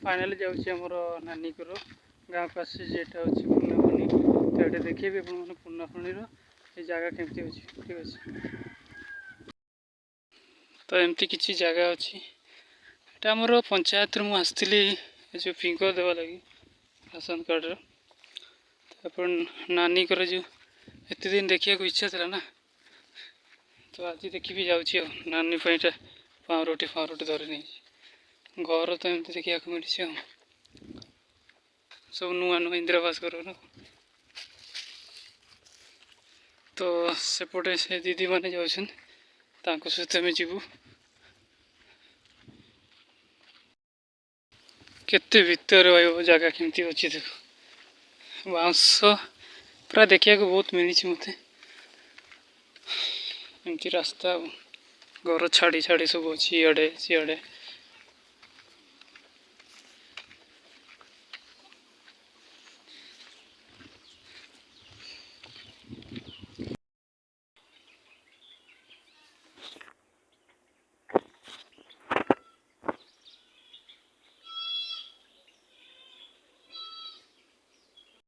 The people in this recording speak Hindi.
फाइनाली जाऊँगी आमर नानिकर गाँव को आसी यहाँ हूँ पूर्णापानी तो ये देखिए आप पूर्णापानी ये जगह केमती अच्छी ठीक अच्छे तो एमती किसी जगह अच्छी यहाँ आमर पंचायत मुझे आसती जो फिंगर देवा लगी राशन कार्ड रो नानिकर जो एत दिन देखा इच्छा था ना तो आज देखी भी जाऊँगी नानी पाउरोटी धरी नहीं घर तो एमती देखा मिली सब नुआ नुआ इंदिरावास घर तो सेपटे से दीदी मैंने जाऊँ सहित आम जीवु केते भितर जगह केमती अच्छी देख बाउंस पूरा देखा बहुत मिली मत एमती रास्ता घर छाड़ी छाड़ी सब अच्छी इे सियाड़े